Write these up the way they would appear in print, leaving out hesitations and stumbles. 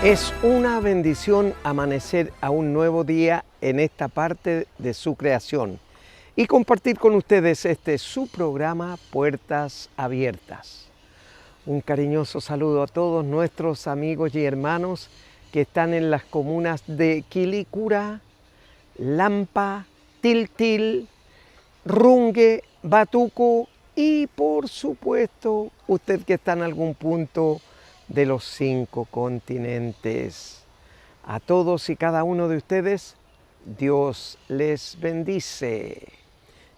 Es una bendición amanecer a un nuevo día en esta parte de su creación y compartir con ustedes su programa Puertas Abiertas. Un cariñoso saludo a todos nuestros amigos y hermanos que están en las comunas de Quilicura, Lampa, Tiltil, Rungue, Batuco y por supuesto usted que está en algún punto de los 5 continentes. A todos y cada uno de ustedes, Dios les bendice.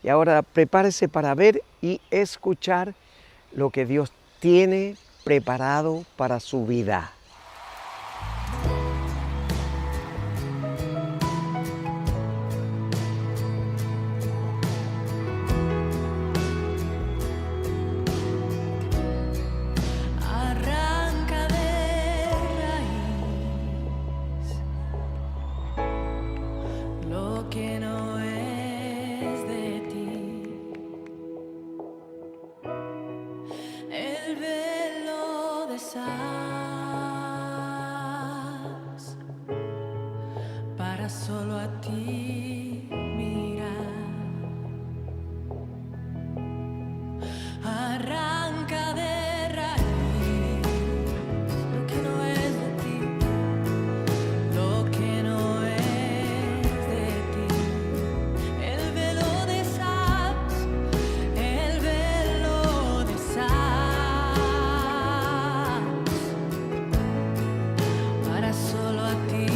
Y ahora prepárese para ver y escuchar lo que Dios tiene preparado para su vida. Para solo a ti mirar, arranca de raíz lo que no es de ti, lo que no es de ti. El velo deshaz, el velo deshaz, para solo a ti.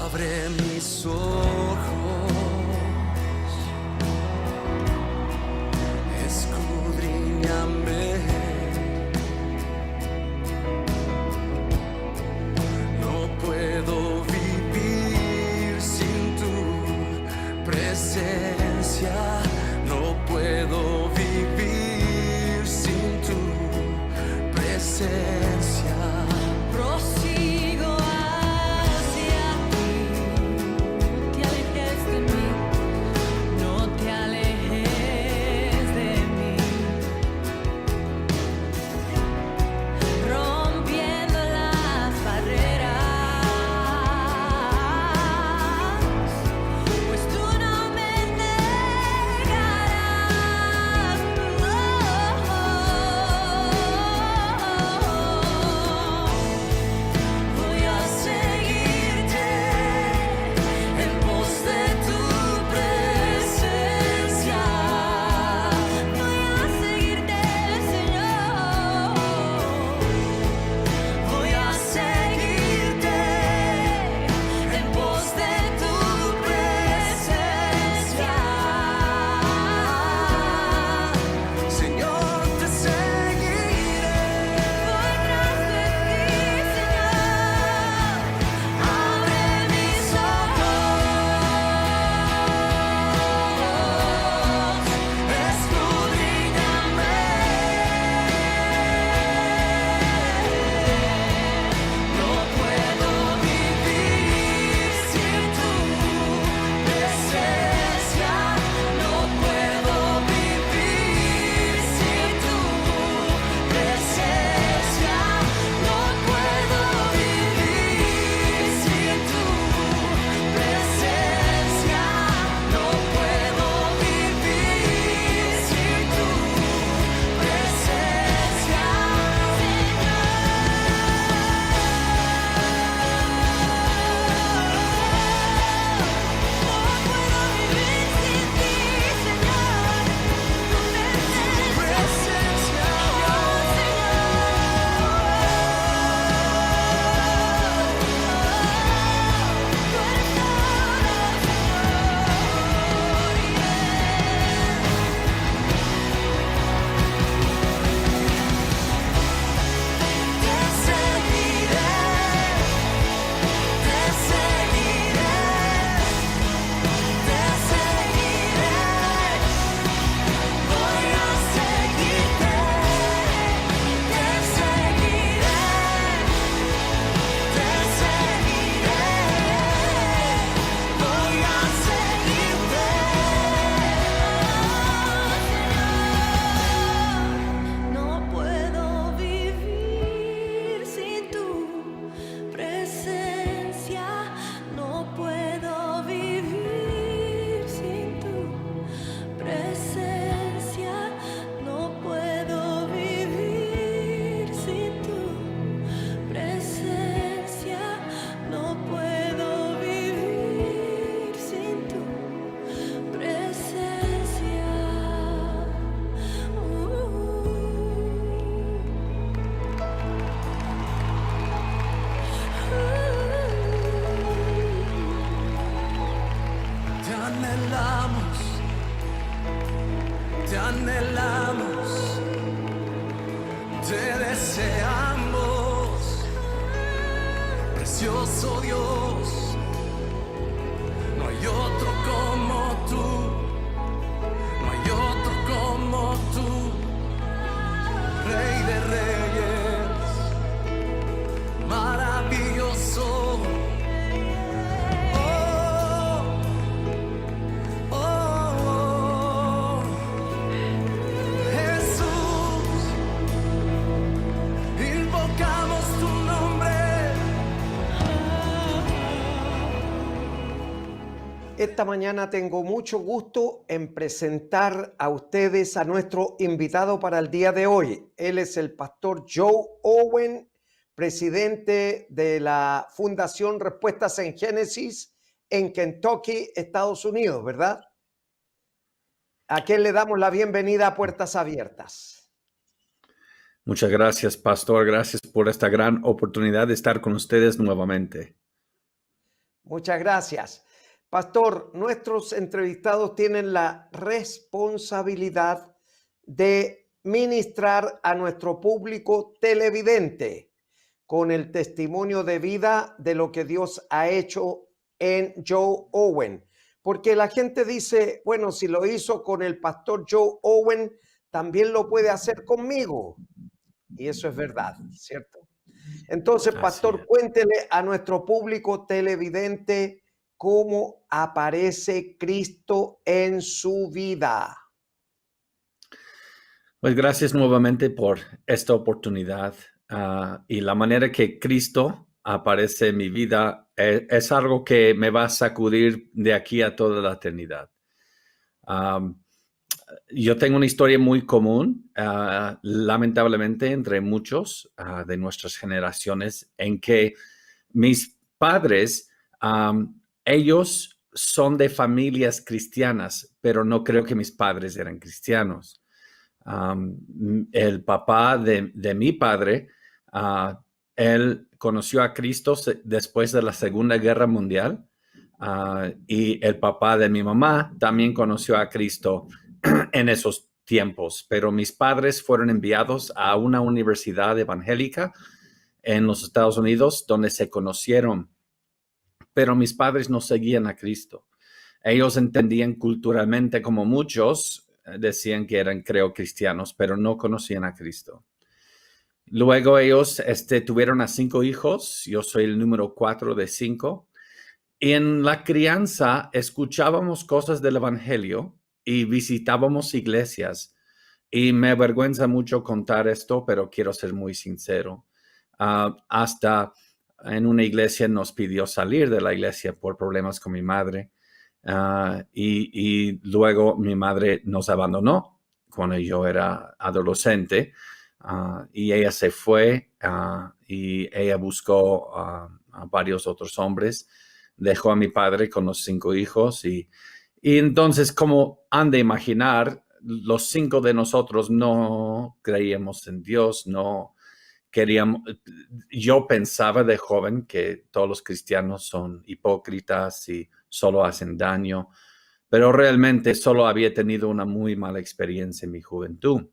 Abre mis ojos, escudriñame, no puedo vivir sin tu presencia, no puedo vivir sin tu presencia. Prosigo hacia ti, te alejarás. te anhelamos, te deseamos, precioso Dios, no hay otro como tú, no hay otro como tú, Rey de Reyes, maravilloso. Esta mañana tengo mucho gusto en presentar a ustedes a nuestro invitado para el día de hoy. Él es el pastor Joe Owen, presidente de la Fundación Respuestas en Génesis en Kentucky, Estados Unidos, ¿verdad? A quien le damos la bienvenida a Puertas Abiertas. Muchas gracias, pastor. Gracias por esta gran oportunidad de estar con ustedes nuevamente. Muchas gracias. Pastor, nuestros entrevistados tienen la responsabilidad de ministrar a nuestro público televidente con el testimonio de vida de lo que Dios ha hecho en Joe Owen. Porque la gente dice, bueno, si lo hizo con el pastor Joe Owen, también lo puede hacer conmigo. Y eso es verdad, ¿cierto? Entonces, pastor, cuéntele a nuestro público televidente cómo aparece Cristo en su vida. Pues gracias nuevamente por esta oportunidad y la manera que Cristo aparece en mi vida es algo que me va a sacudir de aquí a toda la eternidad. Yo tengo una historia muy común, lamentablemente, entre muchos de nuestras generaciones, en que mis padres, ellos son de familias cristianas, pero no creo que mis padres eran cristianos. El papá de mi padre, él conoció a Cristo después de la Segunda Guerra Mundial, y el papá de mi mamá también conoció a Cristo en esos tiempos, pero mis padres fueron enviados a una universidad evangélica en los Estados Unidos donde se conocieron, pero mis padres no seguían a Cristo. Ellos entendían culturalmente, como muchos decían que eran, creo, cristianos, pero no conocían a Cristo. Luego ellos tuvieron a 5 hijos, yo soy el número 4 de 5, y en la crianza escuchábamos cosas del evangelio y visitábamos iglesias. Y me avergüenza mucho contar esto, pero quiero ser muy sincero. Hasta en una iglesia nos pidió salir de la iglesia por problemas con mi madre. Y luego mi madre nos abandonó cuando yo era adolescente. Y ella se fue y ella buscó a varios otros hombres. Dejó a mi padre con los 5 hijos y entonces, como han de imaginar, los 5 de nosotros no creíamos en Dios, no queríamos. Yo pensaba de joven que todos los cristianos son hipócritas y solo hacen daño, pero realmente solo había tenido una muy mala experiencia en mi juventud.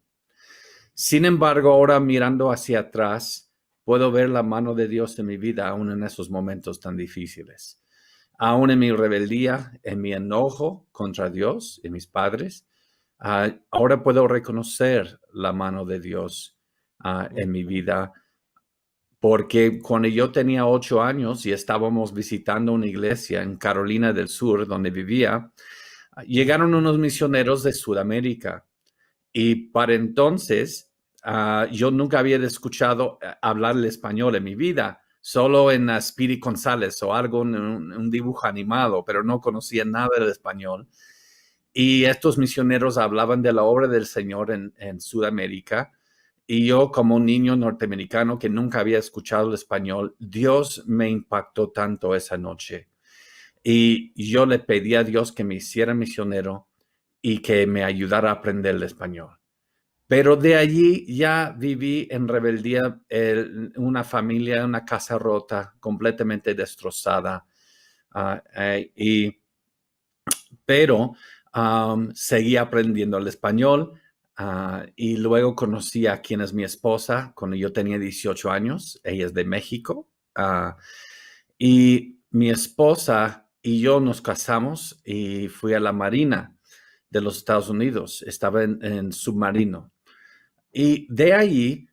Sin embargo, ahora mirando hacia atrás, puedo ver la mano de Dios en mi vida, aún en esos momentos tan difíciles. Aún en mi rebeldía, en mi enojo contra Dios y mis padres, ahora puedo reconocer la mano de Dios en mi vida, porque cuando yo tenía 8 años y estábamos visitando una iglesia en Carolina del Sur, donde vivía, llegaron unos misioneros de Sudamérica. Y para entonces, yo nunca había escuchado hablar el español en mi vida, solo en Speedy González o algo en un dibujo animado, pero no conocía nada del español. Y estos misioneros hablaban de la obra del Señor en Sudamérica. Y yo, como un niño norteamericano que nunca había escuchado el español, Dios me impactó tanto esa noche. Y yo le pedí a Dios que me hiciera misionero y que me ayudara a aprender el español. Pero de allí ya viví en rebeldía, una familia, una casa rota, completamente destrozada. Y pero seguí aprendiendo el español. Y luego conocí a quien es mi esposa cuando yo tenía 18 años. Ella es de México. Y mi esposa y yo nos casamos y fui a la Marina de los Estados Unidos. Estaba en submarino. Y de ahí,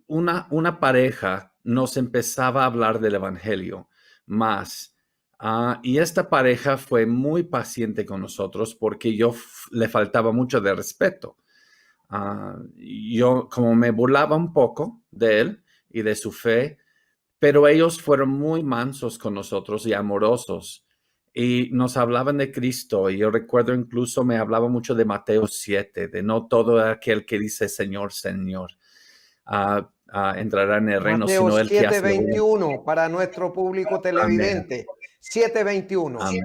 una pareja nos empezaba a hablar del Evangelio más. Y esta pareja fue muy paciente con nosotros porque yo le faltaba mucho de respeto. Yo como me burlaba un poco de él y de su fe, pero ellos fueron muy mansos con nosotros y amorosos. Y nos hablaban de Cristo. Y yo recuerdo incluso me hablaba mucho de Mateo 7, de no todo aquel que dice Señor, Señor, entrará en el reino, Mateo sino el que hace la voluntad. 7:21 para nuestro público televidente. 7:21. Amén.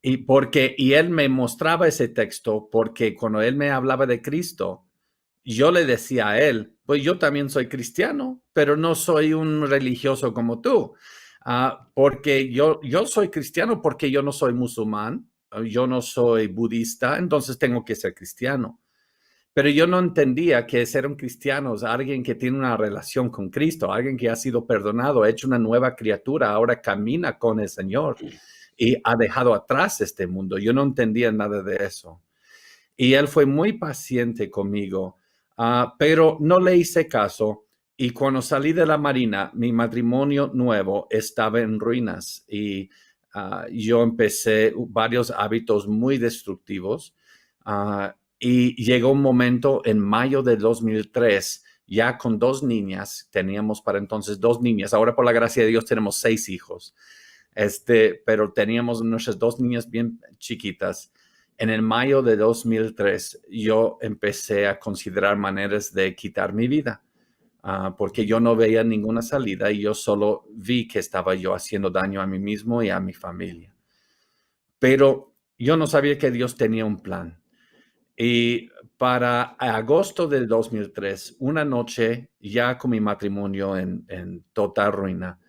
Y él me mostraba ese texto porque cuando él me hablaba de Cristo, yo le decía a él, pues yo también soy cristiano, pero no soy un religioso como tú. Porque yo soy cristiano porque yo no soy musulmán, yo no soy budista, entonces tengo que ser cristiano. Pero yo no entendía que ser un cristiano es alguien que tiene una relación con Cristo, alguien que ha sido perdonado, ha hecho una nueva criatura, ahora camina con el Señor y ha dejado atrás este mundo. Yo no entendía nada de eso. Y él fue muy paciente conmigo, pero no le hice caso. Y cuando salí de la Marina, mi matrimonio nuevo estaba en ruinas y yo empecé varios hábitos muy destructivos. Y llegó un momento en mayo de 2003, ya con 2 niñas, teníamos para entonces 2 niñas. Ahora, por la gracia de Dios, tenemos 6 hijos. Pero teníamos nuestras 2 niñas bien chiquitas. En el mayo de 2003, yo empecé a considerar maneras de quitar mi vida, porque yo no veía ninguna salida y yo solo vi que estaba yo haciendo daño a mí mismo y a mi familia. Pero yo no sabía que Dios tenía un plan. Y para agosto del 2003, una noche, ya con mi matrimonio en total ruina,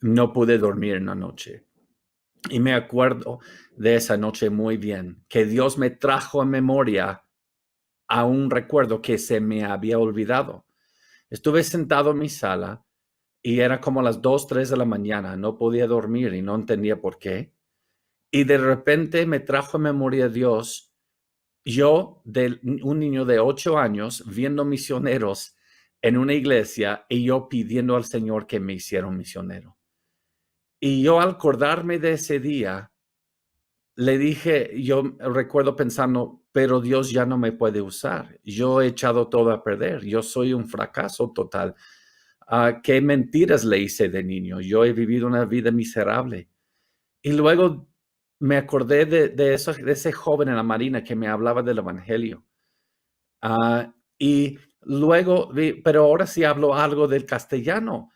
no pude dormir en la noche. Y me acuerdo de esa noche muy bien, que Dios me trajo a memoria a un recuerdo que se me había olvidado. Estuve sentado en mi sala y era como las 2, 3 de la mañana. No podía dormir y no entendía por qué. Y de repente me trajo a memoria Dios, yo, un niño de 8 años, viendo misioneros en una iglesia y yo pidiendo al Señor que me hiciera un misionero. Y yo al acordarme de ese día, le dije, yo recuerdo pensando, pero Dios ya no me puede usar. Yo he echado todo a perder. Yo soy un fracaso total. ¿Qué mentiras le hice de niño? Yo he vivido una vida miserable. Y luego me acordé de ese joven en la Marina que me hablaba del Evangelio. Y luego, pero ahora sí hablo algo del castellano.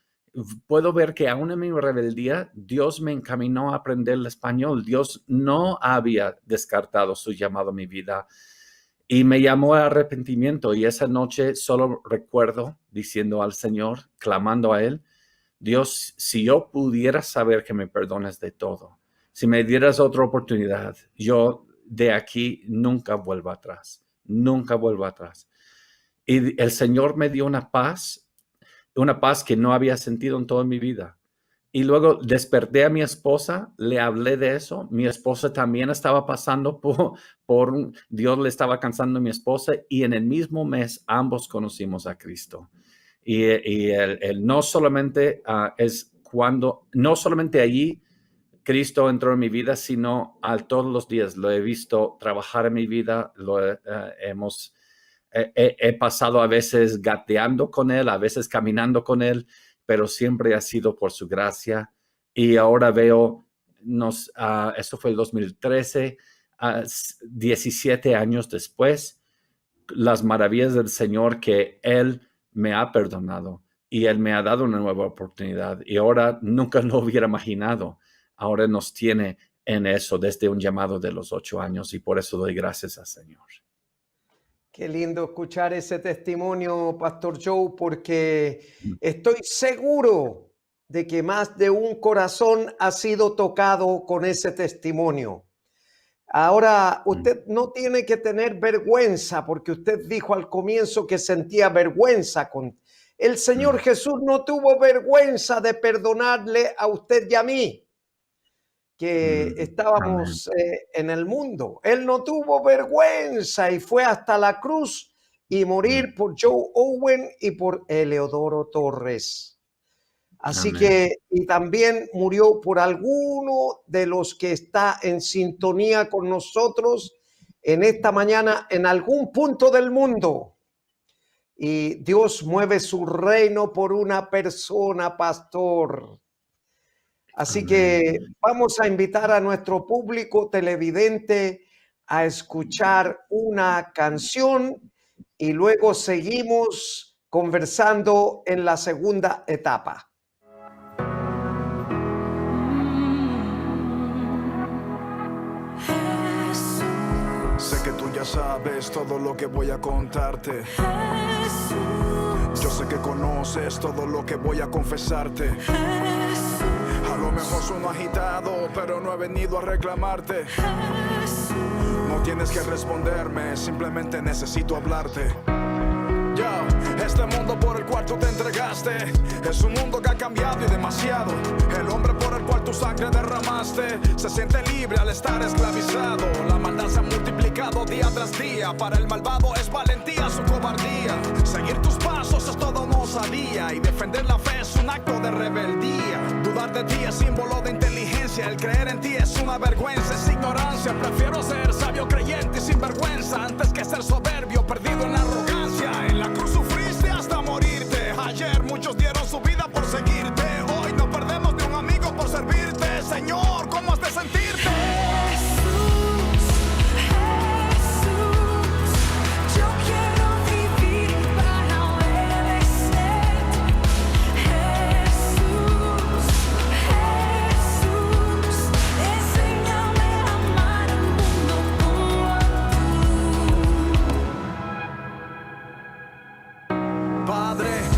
Puedo ver que aún en mi rebeldía, Dios me encaminó a aprender el español. Dios no había descartado su llamado a mi vida y me llamó a arrepentimiento. Y esa noche solo recuerdo diciendo al Señor, clamando a Él, Dios, si yo pudiera saber que me perdones de todo, si me dieras otra oportunidad, yo de aquí nunca vuelvo atrás, nunca vuelvo atrás. Y el Señor me dio una paz que no había sentido en toda mi vida. Y luego desperté a mi esposa, le hablé de eso. Mi esposa también estaba pasando Dios le estaba cansando a mi esposa y en el mismo mes ambos conocimos a Cristo. Y el no solamente no solamente allí Cristo entró en mi vida, sino todos los días lo he visto trabajar en mi vida, he pasado a veces gateando con Él, a veces caminando con Él, pero siempre ha sido por su gracia. Y ahora veo, esto fue el 2013, 17 años después, las maravillas del Señor que Él me ha perdonado y Él me ha dado una nueva oportunidad. Y ahora nunca lo hubiera imaginado. Ahora nos tiene en eso desde un llamado de los 8 años y por eso doy gracias al Señor. Qué lindo escuchar ese testimonio, Pastor Joe, porque estoy seguro de que más de un corazón ha sido tocado con ese testimonio. Ahora, usted no tiene que tener vergüenza, porque usted dijo al comienzo que sentía vergüenza con... El Señor Jesús no tuvo vergüenza de perdonarle a usted y a mí, que estábamos en el mundo. Él no tuvo vergüenza y fue hasta la cruz y morir por Joe Owen y por Eleodoro Torres. Así que, y también murió por alguno de los que está en sintonía con nosotros en esta mañana en algún punto del mundo. Y Dios mueve su reino por una persona, pastor. Así que vamos a invitar a nuestro público televidente a escuchar una canción y luego seguimos conversando en la segunda etapa. Sé que tú ya sabes todo lo que voy a contarte. Yo sé que conoces todo lo que voy a confesarte. A lo mejor sueno agitado, pero no he venido a reclamarte. No tienes que responderme, simplemente necesito hablarte. Este mundo por el cual tú te entregaste es un mundo que ha cambiado y demasiado. El hombre por el cual tu sangre derramaste se siente libre al estar esclavizado. La maldad se ha multiplicado día tras día. Para el malvado es valentía su cobardía. Seguir tus pasos es toda una osadía y defender la fe es un acto de rebeldía. Dudar de ti es símbolo de inteligencia. El creer en ti es una vergüenza, es ignorancia. Prefiero ser sabio, creyente y sin vergüenza antes que ser soberbio, perdido en la arrogancia. En la cruz sufriste hasta morirte. Ayer muchos dieron su vida por seguirte. Hoy no perdemos ni un amigo por servirte. Señor, ¿cómo has de sentirte?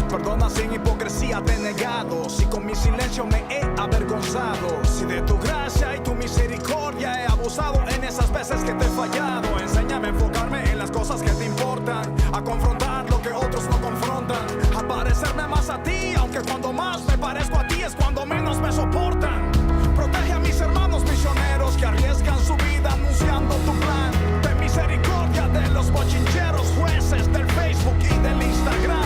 Perdona sin hipocresía te he negado, si con mi silencio me he avergonzado, si de tu gracia y tu misericordia he abusado en esas veces que te he fallado. Enséñame a enfocarme en las cosas que te importan, a confrontar lo que otros no confrontan, a parecerme más a ti, aunque cuando más me parezco a ti es cuando menos me soportan. Protege a mis hermanos misioneros que arriesgan su vida anunciando tu plan. Ten misericordia de los bochincheros jueces del Facebook y del Instagram.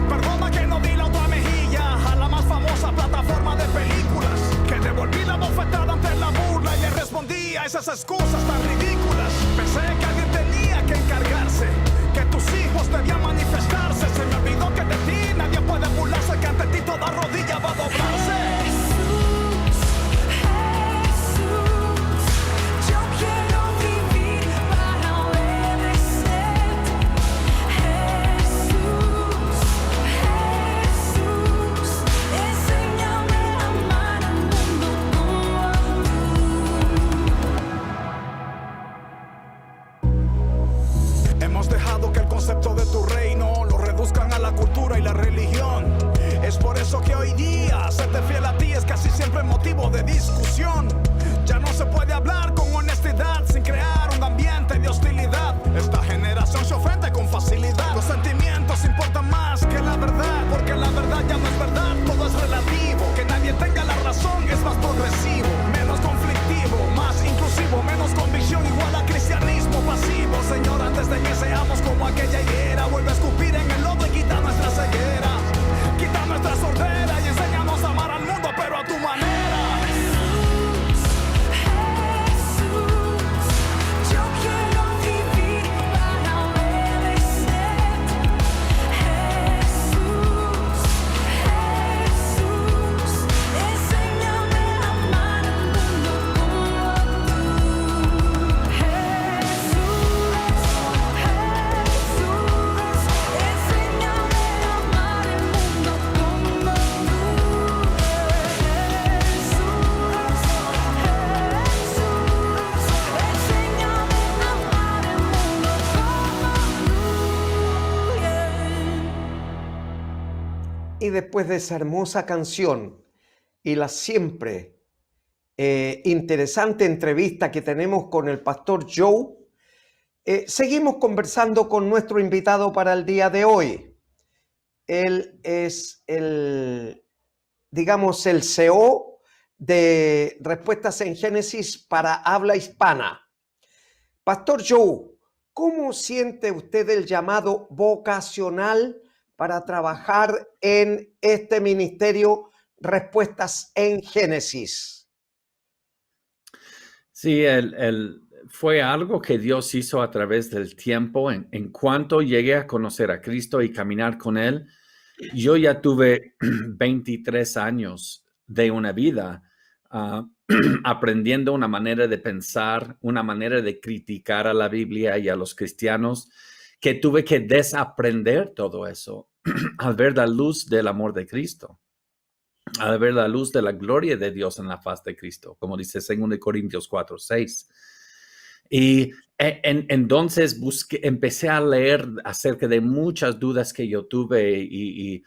Perdona que no di la otra mejilla a la más famosa plataforma de películas, que devolví la bofetada ante la burla y le respondí a esas excusas tan ridículas. Pensé que alguien tenía que encargarse, que tus hijos debían manifestarse. Se me olvidó que de ti nadie puede burlarse, que ante ti toda rodilla va a doblarse. Hemos dejado que el concepto de tu reino lo reduzcan a la cultura y la religión. Es por eso que hoy día serte fiel a ti es casi siempre motivo de discusión. Ya no se puede hablar con honestidad sin crear un ambiente de hostilidad. Esta generación se ofende con facilidad. Los sentimientos importan más que la verdad, porque la verdad ya no es verdad, todo es relativo. Que nadie tenga la razón es más progresivo, menos conflictivo, más inclusivo, menos convicción igual a cristianismo pasivo. Señor, antes de que seamos como aquella higuera, vuelve a escupir en el lodo y quita nuestra ceguera, quita nuestra sordera y enséñanos a amar al mundo pero a tu manera. Y después de esa hermosa canción, y la siempre interesante entrevista que tenemos con el pastor Joe, seguimos conversando con nuestro invitado para el día de hoy. Él es digamos, el CEO de Respuestas en Génesis para habla hispana. Pastor Joe, ¿cómo siente usted el llamado vocacional para trabajar en este ministerio Respuestas en Génesis? Sí, fue algo que Dios hizo a través del tiempo. En cuanto llegué a conocer a Cristo y caminar con Él, yo ya tuve 23 años de una vida aprendiendo una manera de pensar, una manera de criticar a la Biblia y a los cristianos, que tuve que desaprender todo eso al ver la luz del amor de Cristo, al ver la luz de la gloria de Dios en la faz de Cristo, como dice 2 Corintios 4:6. Y entonces empecé a leer acerca de muchas dudas que yo tuve y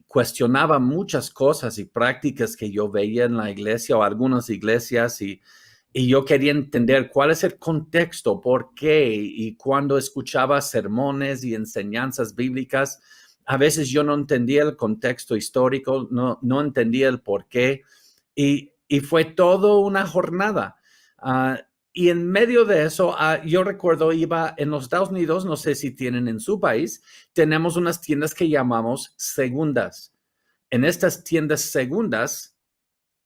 cuestionaba muchas cosas y prácticas que yo veía en la iglesia o algunas iglesias y yo quería entender cuál es el contexto, por qué, y cuando escuchaba sermones y enseñanzas bíblicas, a veces yo no entendía el contexto histórico, no entendía el por qué, y fue todo una jornada. Y en medio de eso, yo recuerdo, iba en los Estados Unidos, no sé si tienen en su país, tenemos unas tiendas que llamamos segundas. En estas tiendas segundas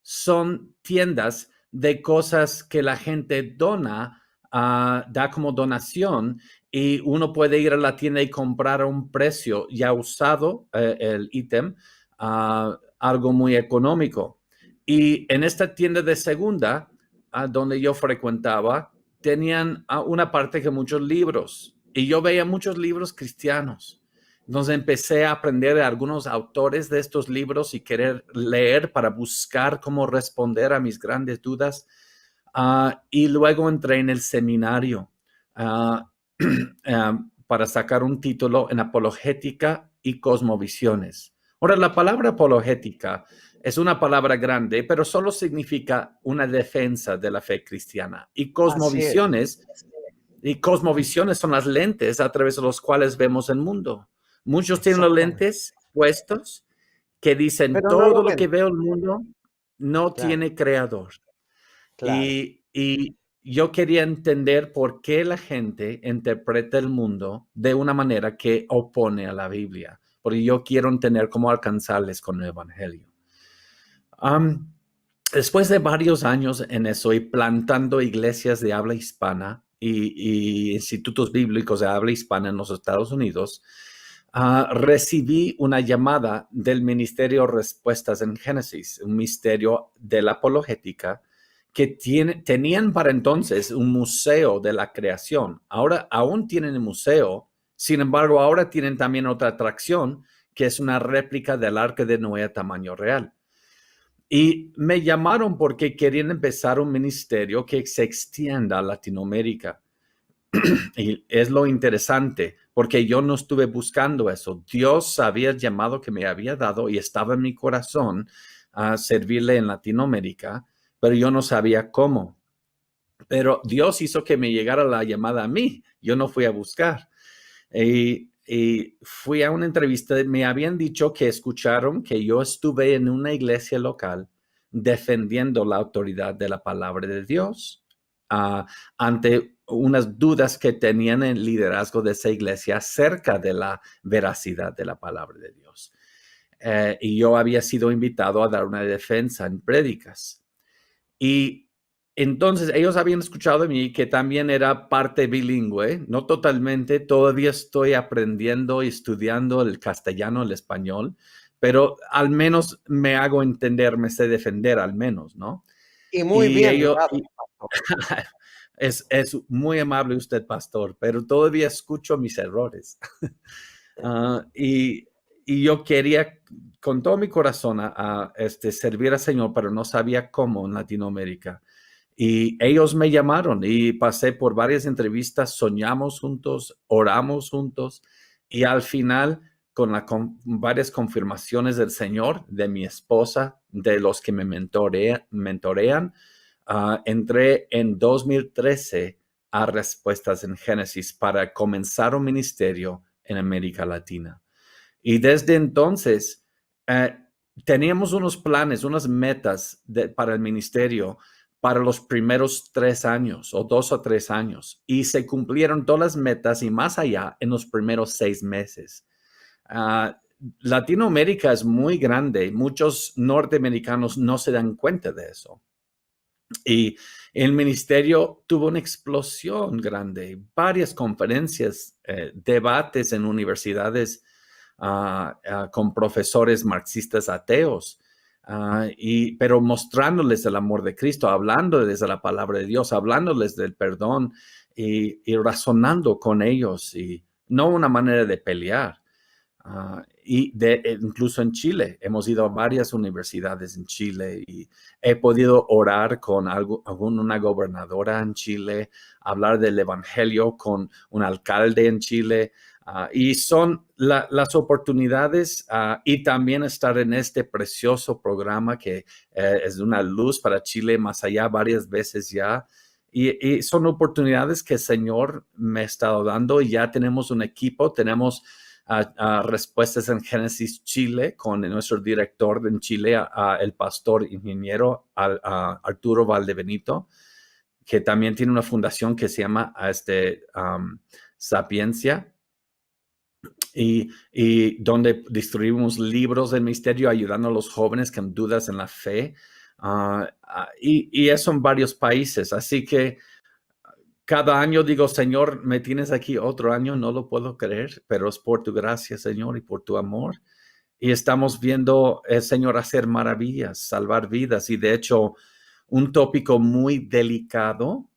son tiendas de cosas que la gente dona, da como donación, y uno puede ir a la tienda y comprar a un precio ya usado el ítem, algo muy económico. Y en esta tienda de segunda, donde yo frecuentaba, tenían una parte que muchos libros, y yo veía muchos libros cristianos. Entonces empecé a aprender de algunos autores de estos libros y querer leer para buscar cómo responder a mis grandes dudas. Y luego entré en el seminario para sacar un título en apologética y cosmovisiones. Ahora, la palabra apologética es una palabra grande, pero solo significa una defensa de la fe cristiana. Y cosmovisiones son las lentes a través de las cuales vemos el mundo. Muchos tienen los lentes puestos que dicen pero todo lo que veo el mundo no Claro. tiene creador. Claro. Y yo quería entender por qué la gente interpreta el mundo de una manera que opone a la Biblia, porque yo quiero entender cómo alcanzarles con el Evangelio. Después de varios años en eso y plantando iglesias de habla hispana y institutos bíblicos de habla hispana en los Estados Unidos, recibí una llamada del Ministerio Respuestas en Génesis, un ministerio de la apologética que tenían para entonces un museo de la creación. Ahora aún tienen el museo, sin embargo, ahora tienen también otra atracción que es una réplica del Arca de Noé a tamaño real. Y me llamaron porque querían empezar un ministerio que se extienda a Latinoamérica. Y es lo interesante, porque yo no estuve buscando eso. Dios sabía el llamado que me había dado y estaba en mi corazón a servirle en Latinoamérica, pero yo no sabía cómo. Pero Dios hizo que me llegara la llamada a mí. Yo no fui a buscar. Y fui a una entrevista, me habían dicho que escucharon que yo estuve en una iglesia local defendiendo la autoridad de la palabra de Dios ante unas dudas que tenían en el liderazgo de esa iglesia acerca de la veracidad de la palabra de Dios. Y yo había sido invitado a dar una defensa en prédicas. Y entonces ellos habían escuchado de mí que también era parte bilingüe, no totalmente, todavía estoy aprendiendo y estudiando el castellano, el español, pero al menos me hago entender, me sé defender al menos, ¿no? Y muy bien, es muy amable usted, pastor, pero todavía escucho mis errores. Y yo quería con todo mi corazón servir al Señor, pero no sabía cómo en Latinoamérica. Y ellos me llamaron y pasé por varias entrevistas, soñamos juntos, oramos juntos y al final con varias confirmaciones del Señor, de mi esposa, de los que me mentorean. Entré en 2013 a Respuestas en Génesis para comenzar un ministerio en América Latina. Y desde entonces teníamos unos planes, unas metas para el ministerio para los primeros 3 años o 2 o 3 años. Y se cumplieron todas las metas y más allá en los primeros 6 meses. Latinoamérica es muy grande. Muchos norteamericanos no se dan cuenta de eso. Y el ministerio tuvo una explosión grande, varias conferencias, debates en universidades con profesores marxistas ateos, pero mostrándoles el amor de Cristo, hablándoles de la palabra de Dios, hablándoles del perdón y razonando con ellos, y no una manera de pelear. Incluso en Chile, hemos ido a varias universidades en Chile y he podido orar con una gobernadora en Chile, hablar del evangelio con un alcalde en Chile, y son las oportunidades y también estar en este precioso programa que es una luz para Chile más allá varias veces ya. Y son oportunidades que el Señor me ha estado dando, y ya tenemos un equipo, tenemos Respuestas en Génesis Chile con nuestro director en Chile, el pastor ingeniero Arturo Valdebenito, que también tiene una fundación que se llama Sapiencia, y donde distribuimos libros del ministerio ayudando a los jóvenes con dudas en la fe, y eso en varios países. Así que cada año digo, Señor, me tienes aquí otro año, no lo puedo creer, pero es por tu gracia, Señor, y por tu amor. Y estamos viendo el Señor hacer maravillas, salvar vidas. Y de hecho, un tópico muy delicado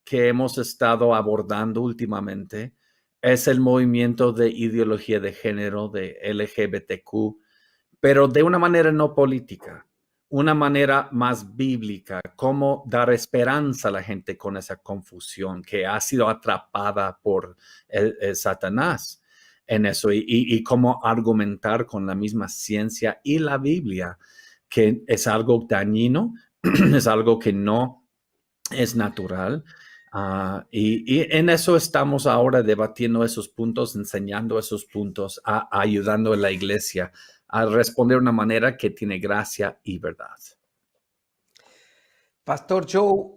que hemos estado abordando últimamente es el movimiento de ideología de género, de LGBTQ, pero de una manera no política, una manera más bíblica, cómo dar esperanza a la gente con esa confusión que ha sido atrapada por el Satanás en eso, y cómo argumentar con la misma ciencia y la Biblia que es algo dañino, es algo que no es natural. Y en eso estamos ahora debatiendo esos puntos, enseñando esos puntos, ayudando a la iglesia a responder de una manera que tiene gracia y verdad. Pastor Joe,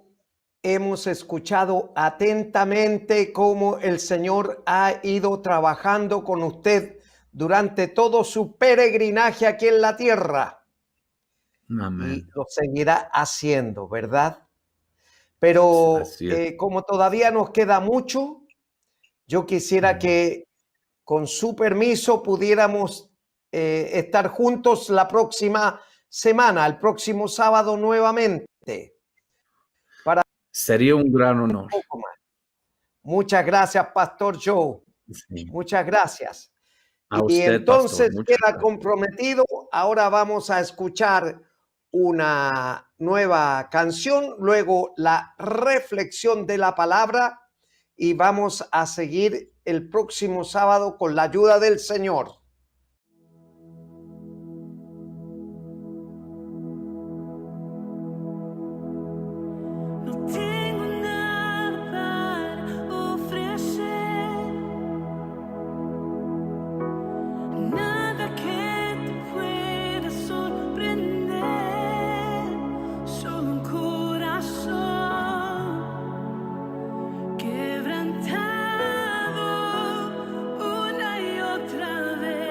hemos escuchado atentamente cómo el Señor ha ido trabajando con usted durante todo su peregrinaje aquí en la tierra. Amén. Y lo seguirá haciendo, ¿verdad? Pero como todavía nos queda mucho, yo quisiera que con su permiso pudiéramos estar juntos la próxima semana, el próximo sábado nuevamente. Sería un gran honor. Muchas gracias, Pastor Joe. Sí. Muchas gracias. A usted, entonces pastor, queda gracias. Comprometido. Ahora vamos a escuchar una nueva canción, luego la reflexión de la palabra, y vamos a seguir el próximo sábado con la ayuda del Señor. Quebrantado una y otra vez.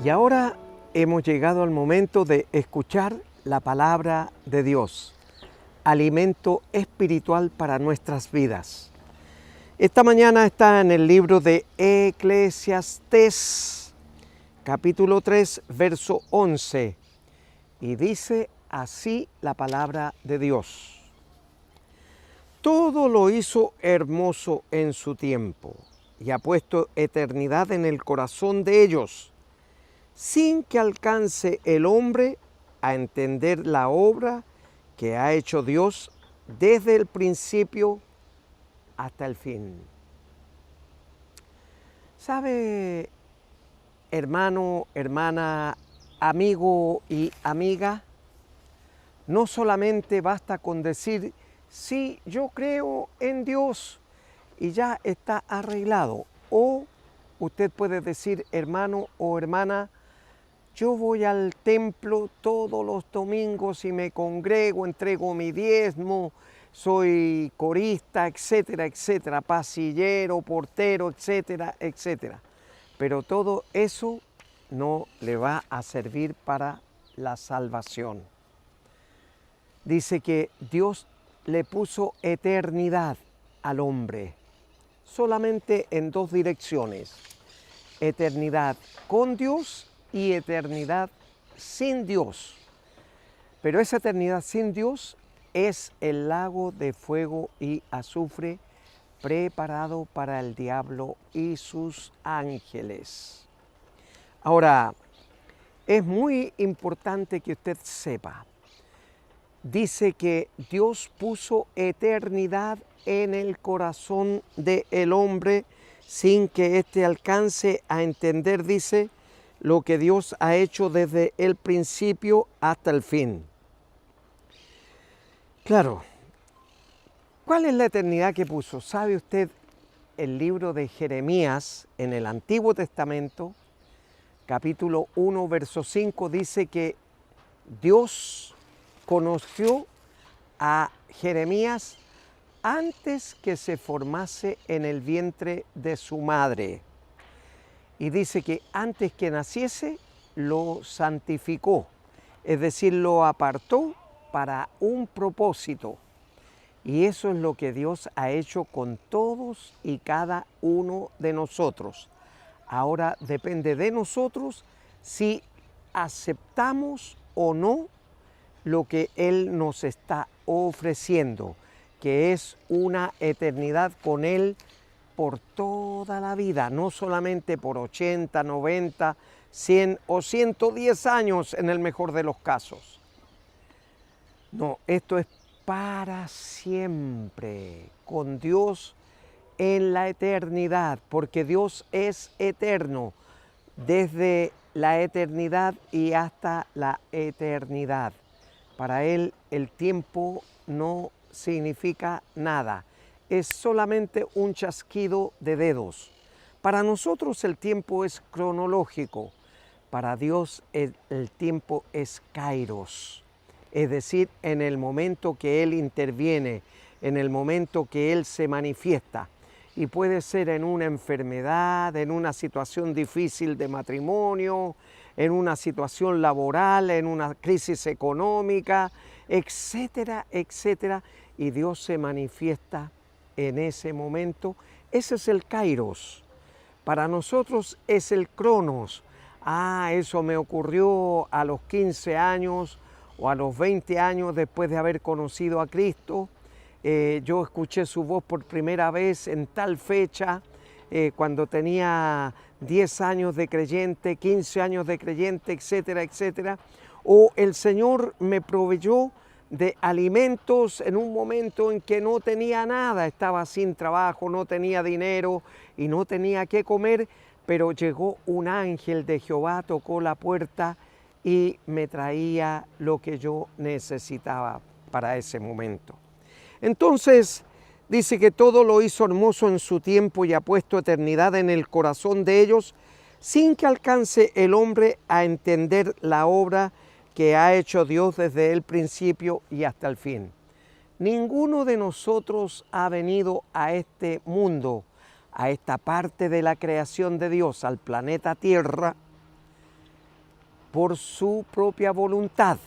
Y ahora hemos llegado al momento de escuchar la palabra de Dios, alimento espiritual para nuestras vidas. Esta mañana está en el libro de Eclesiastés, capítulo 3, verso 11, y dice así la palabra de Dios. Todo lo hizo hermoso en su tiempo y ha puesto eternidad en el corazón de ellos, sin que alcance el hombre a entender la obra que ha hecho Dios desde el principio hasta el fin. ¿Sabe, hermano, hermana, amigo y amiga? No solamente basta con decir, sí, yo creo en Dios y ya está arreglado. O usted puede decir, hermano o hermana, yo voy al templo todos los domingos y me congrego, entrego mi diezmo, soy corista, etcétera, etcétera, pasillero, portero, etcétera, etcétera. Pero todo eso no le va a servir para la salvación. Dice que Dios le puso eternidad al hombre, solamente en dos direcciones: eternidad con Dios y eternidad sin Dios. Pero esa eternidad sin Dios es el lago de fuego y azufre preparado para el diablo y sus ángeles. Ahora, es muy importante que usted sepa, dice que Dios puso eternidad en el corazón del hombre sin que éste alcance a entender, dice, lo que Dios ha hecho desde el principio hasta el fin. Claro, ¿cuál es la eternidad que puso? ¿Sabe usted? El libro de Jeremías en el Antiguo Testamento, capítulo 1, verso 5, dice que Dios conoció a Jeremías antes que se formase en el vientre de su madre. Y dice que antes que naciese lo santificó, es decir, lo apartó para un propósito. Y eso es lo que Dios ha hecho con todos y cada uno de nosotros. Ahora depende de nosotros si aceptamos o no lo que Él nos está ofreciendo, que es una eternidad con Él por toda la vida, no solamente por 80, 90, 100 o 110 años en el mejor de los casos. No, esto es para siempre, con Dios en la eternidad, porque Dios es eterno, desde la eternidad y hasta la eternidad. Para Él el tiempo no significa nada, es solamente un chasquido de dedos. Para nosotros el tiempo es cronológico, para Dios el tiempo es kairos, es decir, en el momento que Él interviene, en el momento que Él se manifiesta. Y puede ser en una enfermedad, en una situación difícil de matrimonio, en una situación laboral, en una crisis económica, etcétera, etcétera. Y Dios se manifiesta en ese momento. Ese es el kairos. Para nosotros es el cronos. Eso me ocurrió a los 15 años o a los 20 años después de haber conocido a Cristo. Yo escuché su voz por primera vez en tal fecha, cuando tenía 10 años de creyente, 15 años de creyente, etcétera, etcétera. O el Señor me proveyó de alimentos en un momento en que no tenía nada, estaba sin trabajo, no tenía dinero y no tenía qué comer, pero llegó un ángel de Jehová, tocó la puerta y me traía lo que yo necesitaba para ese momento. Entonces, dice que todo lo hizo hermoso en su tiempo y ha puesto eternidad en el corazón de ellos, sin que alcance el hombre a entender la obra que ha hecho Dios desde el principio y hasta el fin. Ninguno de nosotros ha venido a este mundo, a esta parte de la creación de Dios, al planeta Tierra, por su propia voluntad,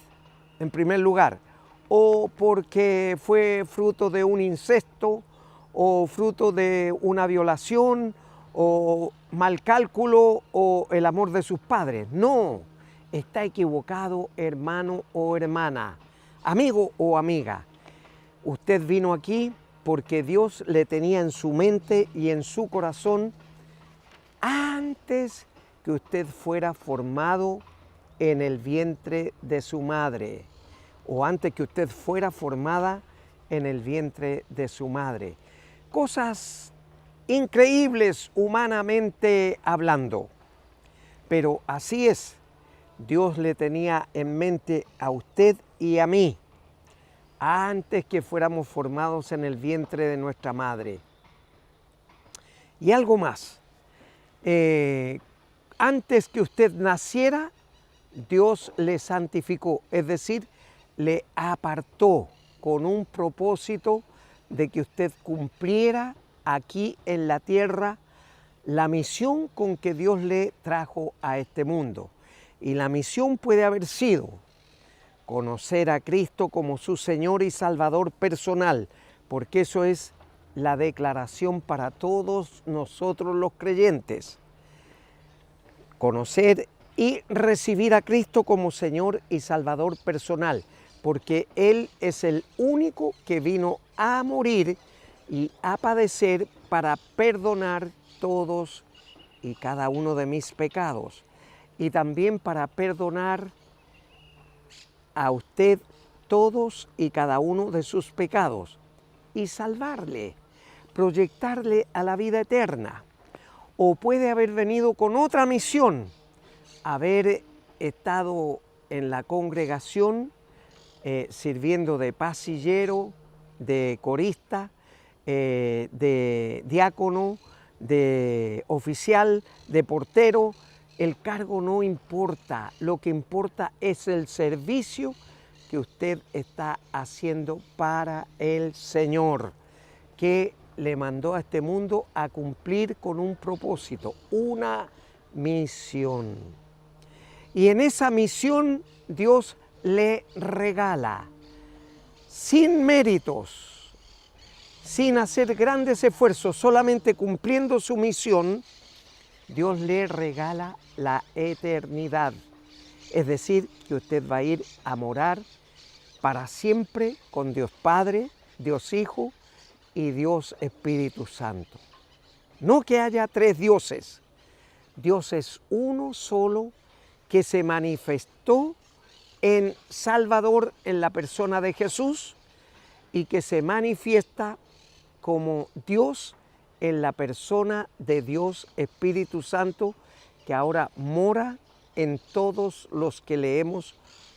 en primer lugar, o porque fue fruto de un incesto, o fruto de una violación, o mal cálculo, o el amor de sus padres. No, está equivocado, hermano o hermana, amigo o amiga. Usted vino aquí porque Dios le tenía en su mente y en su corazón antes que usted fuera formado en el vientre de su madre, o antes que usted fuera formada en el vientre de su madre. Cosas increíbles humanamente hablando, pero así es. Dios le tenía en mente a usted y a mí antes que fuéramos formados en el vientre de nuestra madre. Y algo más, antes que usted naciera, Dios le santificó, es decir, le apartó con un propósito de que usted cumpliera aquí en la tierra la misión con que Dios le trajo a este mundo. Y la misión puede haber sido conocer a Cristo como su Señor y Salvador personal, porque eso es la declaración para todos nosotros los creyentes. Conocer y recibir a Cristo como Señor y Salvador personal, porque Él es el único que vino a morir y a padecer para perdonar todos y cada uno de mis pecados, y también para perdonar a usted todos y cada uno de sus pecados y salvarle, proyectarle a la vida eterna. O puede haber venido con otra misión, haber estado en la congregación sirviendo de pasillero, de corista, de diácono, de oficial, de portero. El cargo no importa, lo que importa es el servicio que usted está haciendo para el Señor, que le mandó a este mundo a cumplir con un propósito, una misión. Y en esa misión Dios le regala, sin méritos, sin hacer grandes esfuerzos, solamente cumpliendo su misión, Dios le regala la eternidad. Es decir, que usted va a ir a morar para siempre con Dios Padre, Dios Hijo y Dios Espíritu Santo. No que haya tres dioses. Dios es uno solo que se manifestó en Salvador en la persona de Jesús y que se manifiesta como Dios en la persona de Dios Espíritu Santo, que ahora mora en todos los que le hemos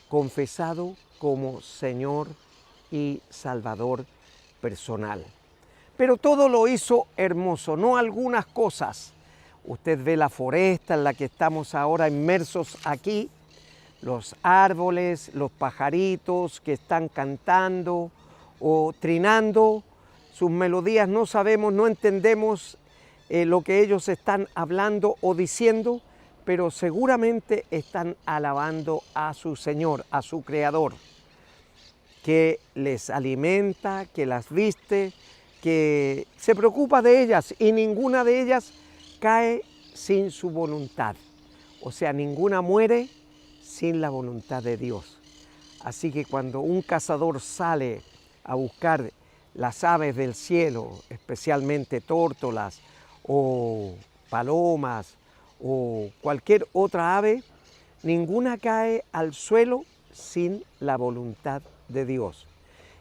confesado como Señor y Salvador personal. Pero todo lo hizo hermoso, no algunas cosas. Usted ve la foresta en la que estamos ahora inmersos aquí, los árboles, los pajaritos que están cantando o trinando sus melodías, no sabemos, no entendemos lo que ellos están hablando o diciendo, pero seguramente están alabando a su Señor, a su Creador, que les alimenta, que las viste, que se preocupa de ellas y ninguna de ellas cae sin su voluntad. O sea, ninguna muere sin la voluntad de Dios. Así que cuando un cazador sale a buscar las aves del cielo, especialmente tórtolas o palomas o cualquier otra ave, ninguna cae al suelo sin la voluntad de Dios.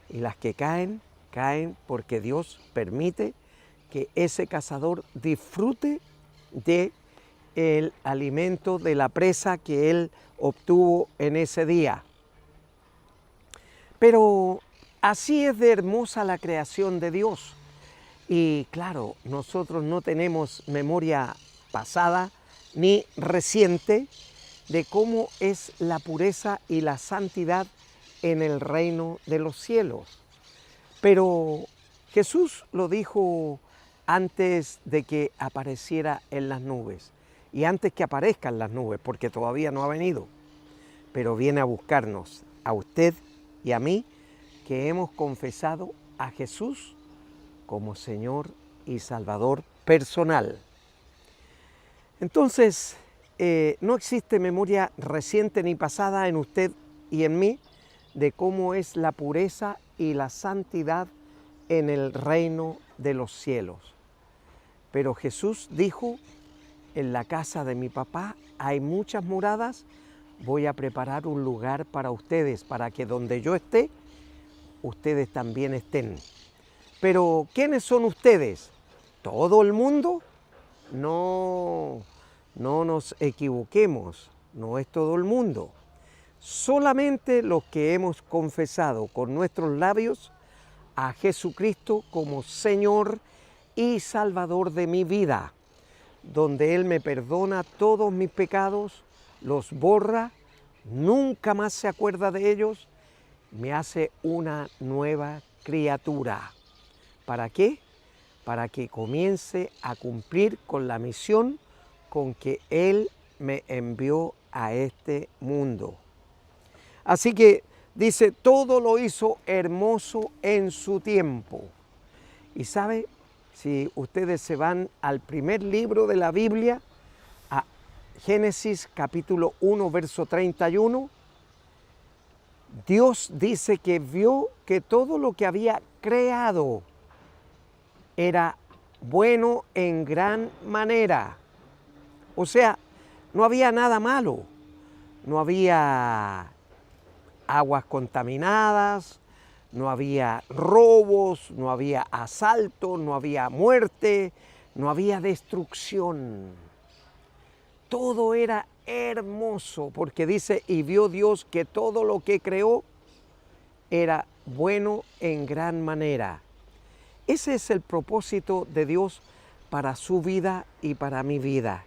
Y las que caen, caen porque Dios permite que ese cazador disfrute de el alimento, de la presa que él obtuvo en ese día. Pero así es de hermosa la creación de Dios. Y claro, nosotros no tenemos memoria pasada ni reciente de cómo es la pureza y la santidad en el reino de los cielos. Pero Jesús lo dijo antes de que apareciera en las nubes y antes que aparezcan las nubes, porque todavía no ha venido. pero viene a buscarnos, a usted y a mí, que hemos confesado a Jesús como Señor y Salvador personal. Entonces, no existe memoria reciente ni pasada en usted y en mí de cómo es la pureza y la santidad en el reino de los cielos. Pero Jesús dijo, en la casa de mi papá hay muchas moradas, voy a preparar un lugar para ustedes, para que donde yo esté, ustedes también estén. Pero, ¿quiénes son ustedes? ¿Todo el mundo? No nos equivoquemos, no es todo el mundo. Solamente los que hemos confesado con nuestros labios a Jesucristo como Señor y Salvador de mi vida, donde Él me perdona todos mis pecados, los borra, nunca más se acuerda de ellos, me hace una nueva criatura. ¿Para qué? Para que comience a cumplir con la misión con que Él me envió a este mundo. Así que dice, todo lo hizo hermoso en su tiempo. Y sabe, si ustedes se van al primer libro de la Biblia, a Génesis capítulo 1, verso 31, Dios dice que vio que todo lo que había creado era bueno en gran manera. O sea, no había nada malo, no había aguas contaminadas, no había robos, no había asaltos, no había muerte, no había destrucción. Todo era hermoso, porque dice, y vio Dios que todo lo que creó era bueno en gran manera. Ese es el propósito de Dios para su vida y para mi vida,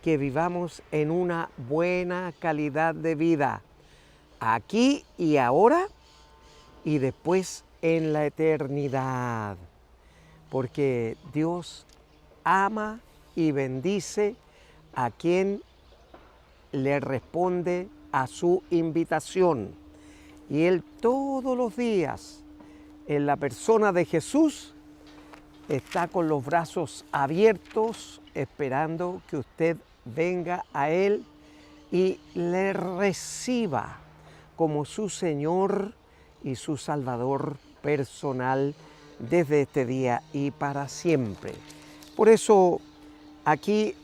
que vivamos en una buena calidad de vida, aquí y ahora, y después en la eternidad, porque Dios ama y bendice a quien le responde a su invitación. Y Él todos los días, en la persona de Jesús, está con los brazos abiertos, esperando que usted venga a Él y le reciba como su Señor y su Salvador personal desde este día y para siempre. Por eso aquí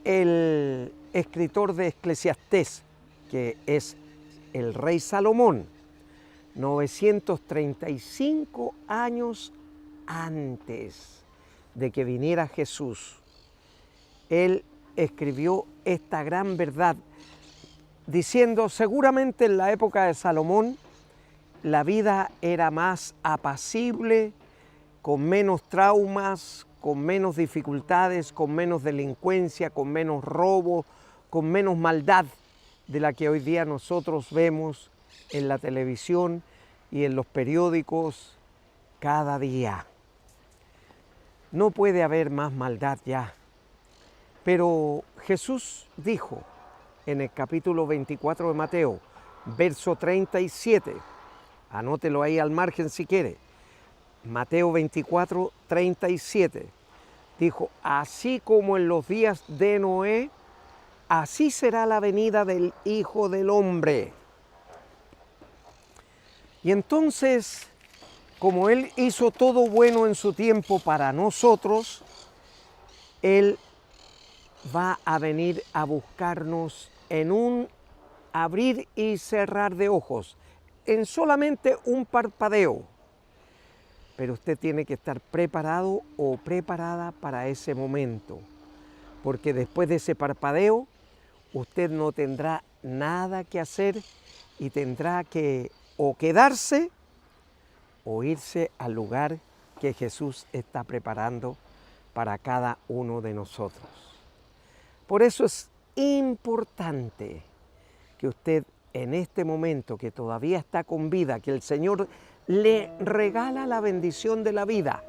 el escritor de Eclesiastés, que es el rey Salomón, 935 años antes de que viniera Jesús, él escribió esta gran verdad, diciendo, seguramente en la época de Salomón la vida era más apacible, con menos traumas, con menos dificultades, con menos delincuencia, con menos robo, con menos maldad de la que hoy día nosotros vemos en la televisión y en los periódicos cada día. No puede haber más maldad ya. Pero Jesús dijo en el capítulo 24 de Mateo, verso 37, anótelo ahí al margen si quiere, Mateo 24, 37, dijo, así como en los días de Noé, así será la venida del Hijo del Hombre. Y entonces, como Él hizo todo bueno en su tiempo para nosotros, Él va a venir a buscarnos en un abrir y cerrar de ojos, en solamente un parpadeo. Pero usted tiene que estar preparado o preparada para ese momento, porque después de ese parpadeo, usted no tendrá nada que hacer y tendrá que o quedarse o irse al lugar que Jesús está preparando para cada uno de nosotros. Por eso es importante que usted en este momento que todavía está con vida, que el Señor le regala la bendición de la vida,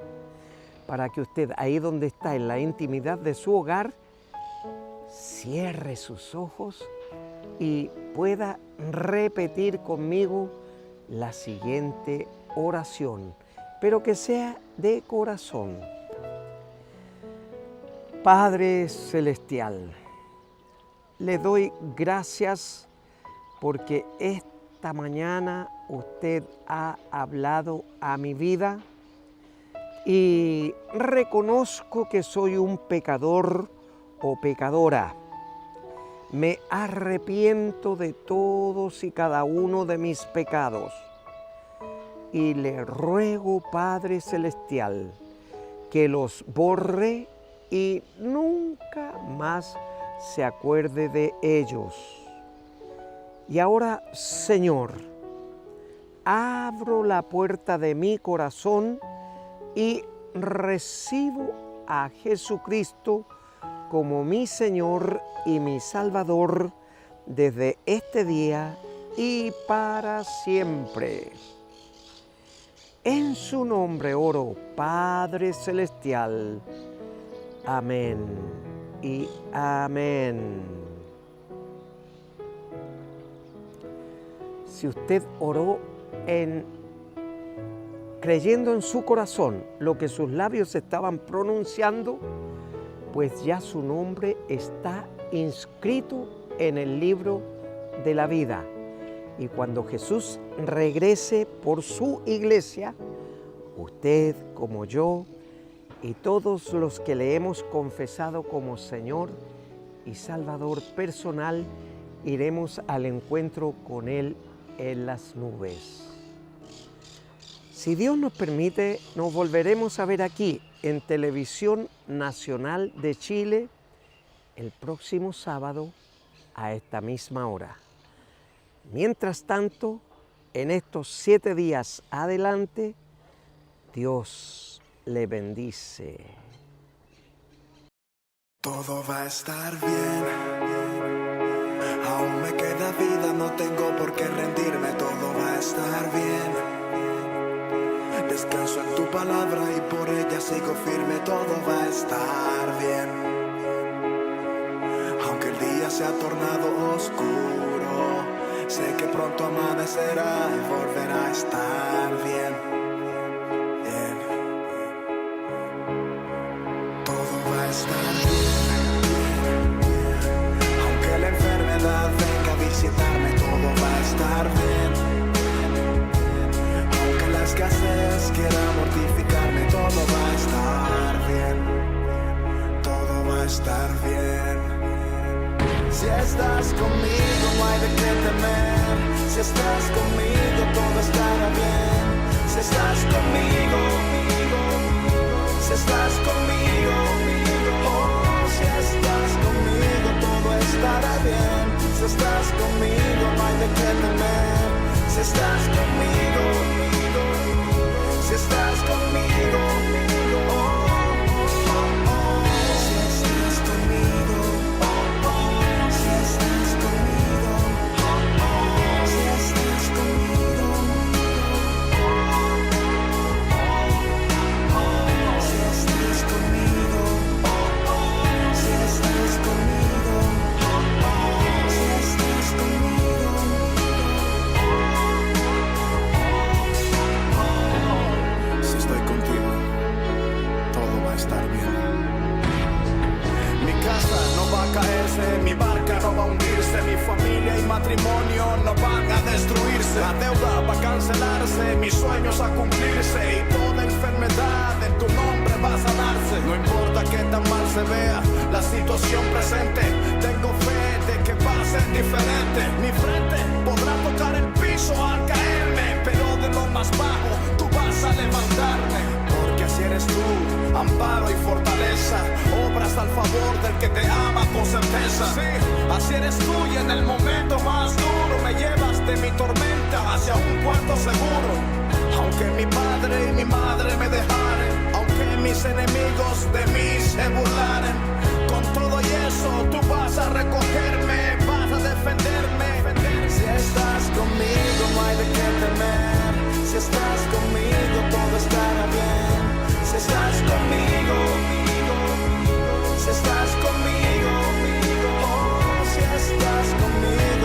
para que usted ahí donde está, en la intimidad de su hogar, cierre sus ojos y pueda repetir conmigo la siguiente oración, pero que sea de corazón. Padre Celestial, le doy gracias porque esta mañana usted ha hablado a mi vida y reconozco que soy un pecador o pecadora. Me arrepiento de todos y cada uno de mis pecados y le ruego, Padre Celestial, que los borre y nunca más se acuerde de ellos. Y ahora, Señor, abro la puerta de mi corazón y recibo a Jesucristo como mi Señor y mi Salvador desde este día y para siempre. En su nombre oro, Padre Celestial. Amén y amén. Si usted oró creyendo en su corazón lo que sus labios estaban pronunciando, pues ya su nombre está inscrito en el libro de la vida. Y cuando Jesús regrese por su iglesia, usted como yo y todos los que le hemos confesado como Señor y Salvador personal, iremos al encuentro con Él en las nubes. Si Dios nos permite, nos volveremos a ver aquí en Televisión Nacional de Chile el próximo sábado a esta misma hora. Mientras tanto, en estos 7 días adelante, Dios le bendice. Todo va a estar bien. Aún me queda vida, no tengo por qué rendirme. Todo va a estar bien. Descanso en tu palabra y por ella sigo firme. Todo va a estar bien. Aunque el día se ha tornado oscuro, sé que pronto amanecerá y volverá a estar bien. Bien. Todo va a estar bien. Aunque la enfermedad venga a visitarme, todo va a estar bien. Aunque la escasez quiera mortificarme, todo va a estar bien. Todo va a estar bien. Si estás conmigo no hay de qué temer. Si estás conmigo todo estará bien. Si estás conmigo, si estás conmigo, oh, si estás conmigo todo estará bien. Si estás conmigo no hay de qué temer. Si estás conmigo, si estás conmigo, oh, oh, oh. Si estás conmigo, oh, oh. Si estás conmigo, oh, oh. Si estás conmigo, oh, oh. Si estás conmigo, oh, oh. Si estás conmigo, oh, oh. Si estás conmigo, si estoy contigo, todo va a estar bien. Mi casa no va a caerse, mi barca no va a hundirse, mi familia y matrimonio no van a destruirse. La deuda va a cancelarse, mis sueños a cumplirse y toda enfermedad en tu nombre va a sanarse. No importa que tan mal se vea la situación presente, tengo fe de que va a ser diferente. Mi frente podrá tocar el piso al caerme, pero de lo más bajo tú vas a levantarme. Porque así eres tú, amparo y fortaleza, obras al favor del que te ama con certeza. Sí, así eres tú y en el momento más duro me llevas de mi tormenta hacia un puerto seguro. Aunque mi padre y mi madre me dejaren, aunque mis enemigos de mí se burlaren, con todo y eso tú vas a recogerme, vas a defenderme. Si estás conmigo no hay de qué temer. Si estás conmigo todo estará bien. Si estás conmigo, si estás conmigo, oh, si estás conmigo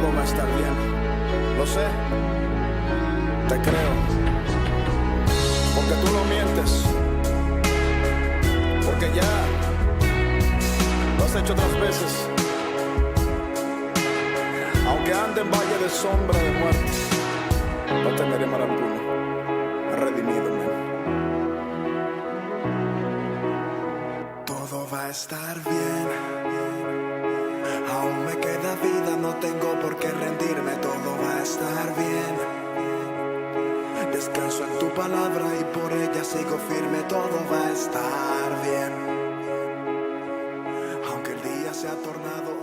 todo va a estar bien. Lo sé, te creo, porque tú no mientes, porque ya lo has hecho otras veces. Aunque ande en valle de sombra de muerte, no temeré mal alguno. Redimido, man. Todo va a estar bien. Aún me queda vida, no tengo por qué rendirme. Todo va a estar bien. Descanso en tu palabra y por ella sigo firme. Todo va a estar bien. Aunque el día se ha tornado